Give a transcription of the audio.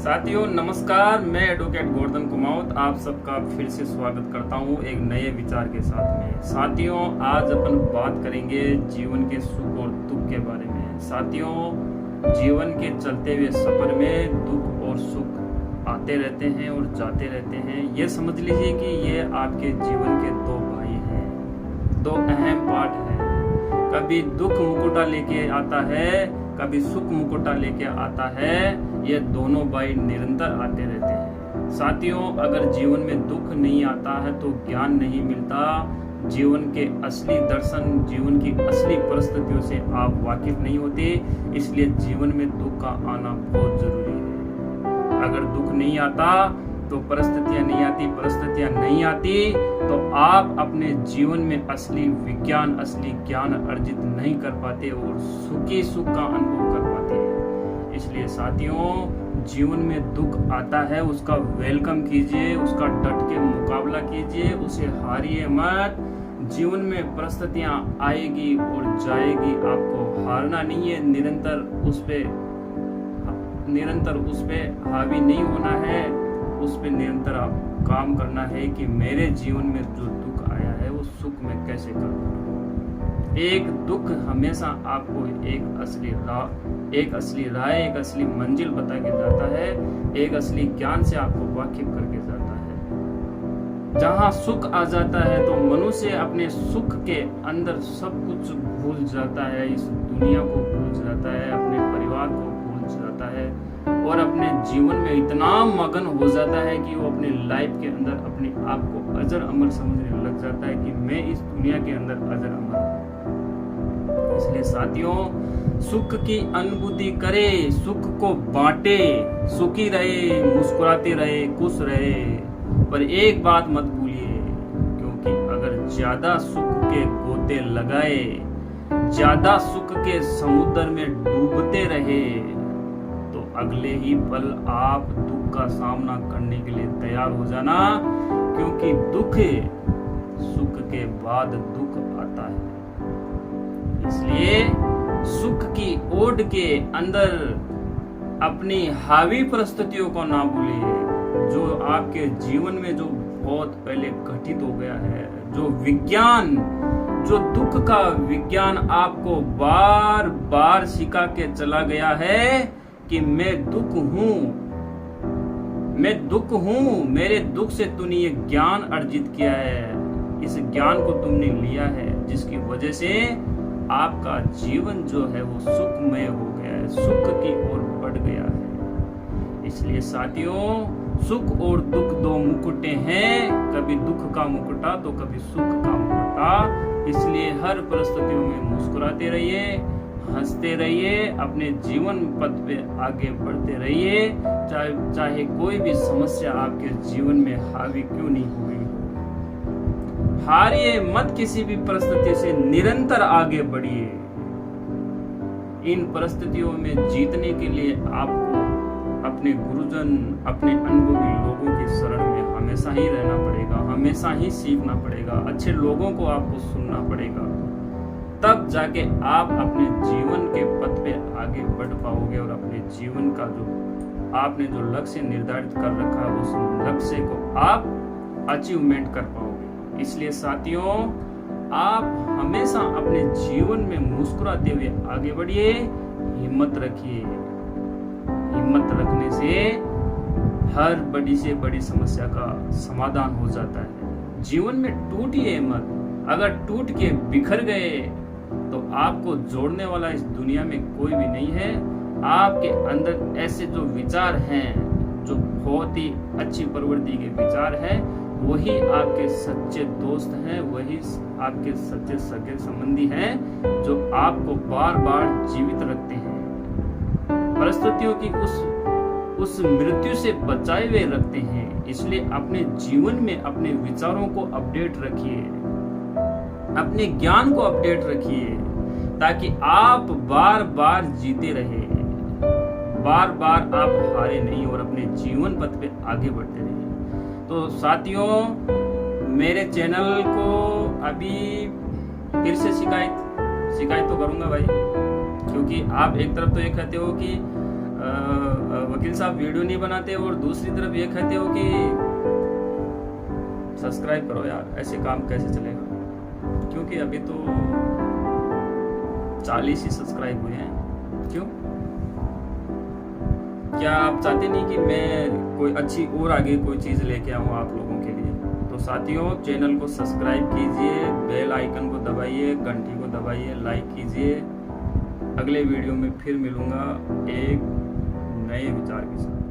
साथियों नमस्कार, मैं एडवोकेट गोवर्धन कुमावत आप सबका फिर से स्वागत करता हूं एक नए विचार के साथ में। साथियों आज अपन बात करेंगे जीवन के सुख और दुख के बारे में। साथियों जीवन के चलते हुए सफर में दुख और सुख आते रहते हैं और जाते रहते हैं। ये समझ लीजिए कि ये आपके जीवन के दो भाई हैं, दो अहम पार्ट हैं। कभी दुख मुकुटा लेके आता है, कभी सुख मुकुटा लेके आता है। ये दोनों भाई निरंतर आते रहते हैं। साथियों अगर जीवन में दुख नहीं आता है तो ज्ञान नहीं मिलता, जीवन के असली दर्शन, जीवन की असली परिस्थितियों से आप वाकिफ नहीं होते। इसलिए जीवन में दुख का आना बहुत जरूरी है। अगर दुख नहीं आता तो परिस्थितियां नहीं आती, परिस्थितियां नहीं आती तो आप अपने जीवन में असली विज्ञान, असली ज्ञान अर्जित नहीं कर पाते और सुखी सुख का अनुभव कर पाते हैं। इसलिए साथियों जीवन में दुख आता है, उसका वेलकम कीजिए, उसका डट के मुकाबला कीजिए, उसे हारिए मत। जीवन में परिस्थितियां आएगी और जाएगी, आपको हारना नहीं है, निरंतर उस पे हावी नहीं होना है, उस पे निरंतर आप काम करना है कि मेरे जीवन में जो दुख आया है वो सुख में कैसे करूं। एक दुख हमेशा आपको एक असली राह, एक असली मंजिल बता के जाता है, एक असली ज्ञान से आपको वाकिफ करके जाता है। जहां सुख आ जाता है तो मनुष्य अपने सुख के अंदर सब कुछ भूल जाता है, इस दुनिया को भूल जाता है, अपने परिवार को भूल जाता है और अपने जीवन में इतना मगन हो जाता है कि वो अपने लाइफ के अंदर अपने आप को अजर अमर समझने लग जाता है कि मैं इस दुनिया के अंदर अजर अमर हूं। इसलिए साथियों सुख की अनुभूति करे, सुख को बांटे, सुखी रहे, मुस्कुराते रहे, खुश रहे। पर एक बात मत भूलिए, क्योंकि अगर ज्यादा सुख के गोते लगाए, ज्यादा सुख के समुद्र में डूबते रहे तो अगले ही पल आप दुख का सामना करने के लिए तैयार हो जाना, क्योंकि दुख सुख के बाद दुख आता है। इसलिए सुख की ओट के अंदर अपनी हावी परिस्थितियों को ना भूलिए, जो आपके जीवन में जो बहुत पहले घटित हो गया है, जो विज्ञान, जो दुख का विज्ञान आपको बार बार सिखा के चला गया है कि मैं दुख हूं, मेरे दुख से तूने ये ज्ञान अर्जित किया है, इस ज्ञान को तुमने लिया है, जिसकी वजह से आपका जीवन जो है वो सुखमय हो गया है, सुख की ओर बढ़ गया है। इसलिए साथियों सुख और दुख दो मुकुटे हैं, कभी दुख का मुकुटा तो कभी सुख का मुकुटा। इसलिए हर परिस्थितियों में मुस्कुराते रहिए, हंसते रहिए, अपने जीवन पथ पे आगे बढ़ते रहिए, चाहे कोई भी समस्या आपके जीवन में हावी क्यों नहीं हुई। हारिए मत किसी भी परिस्थिति से, निरंतर आगे बढ़िए। इन परिस्थितियों में जीतने के लिए आपको अपने गुरुजन, अपने अनुभवी लोगों की शरण में हमेशा ही रहना पड़ेगा, हमेशा ही सीखना पड़ेगा, अच्छे लोगों को आपको सुनना पड़ेगा। तब जाके आप अपने जीवन के पथ पे आगे बढ़ पाओगे और अपने जीवन का जो आपने जो लक्ष्य निर्धारित कर रखा है उस लक्ष्य को आप अचीवमेंट कर पाओगे। इसलिए साथियों आप हमेशा अपने जीवन में मुस्कुराते हुए आगे बढ़िए, हिम्मत रखिए। हिम्मत रखने से हर बड़ी से बड़ी समस्या का समाधान हो जाता है। जीवन में टूटिए मत, अगर टूट के बिखर गए तो आपको जोड़ने वाला इस दुनिया में कोई भी नहीं है। आपके अंदर ऐसे जो विचार हैं, जो बहुत ही अच्छी प्रवृत्ति के विचार हैं, वही आपके सच्चे दोस्त हैं, वही आपके सच्चे सगे संबंधी हैं, जो आपको बार बार जीवित रखते हैं, परिस्थितियों की उस मृत्यु से बचाए हुए रखते हैं। इसलिए अपने जीवन में अपने विचारों को अपडेट रखिए, अपने ज्ञान को अपडेट रखिए, ताकि आप बार बार जीते रहे, बार बार आप हारे नहीं और अपने जीवन पथ पे आगे बढ़ते रहे। तो साथियों मेरे चैनल को अभी फिर से शिकायत तो करूंगा भाई, क्योंकि आप एक तरफ तो ये कहते हो कि वकील साहब वीडियो नहीं बनाते और दूसरी तरफ ये कहते हो कि सब्सक्राइब करो यार, ऐसे काम कैसे चलेगा? क्योंकि अभी तो 40 ही सब्सक्राइब हुए हैं। क्यों? क्या आप चाहते नहीं कि मैं कोई अच्छी और आगे कोई चीज लेके आऊं आप लोगों के लिए? तो साथियों, चैनल को सब्सक्राइब कीजिए, बेल आइकन को दबाइए, घंटी को दबाइए, लाइक कीजिए। अगले वीडियो में फिर मिलूंगा एक नए विचार के साथ।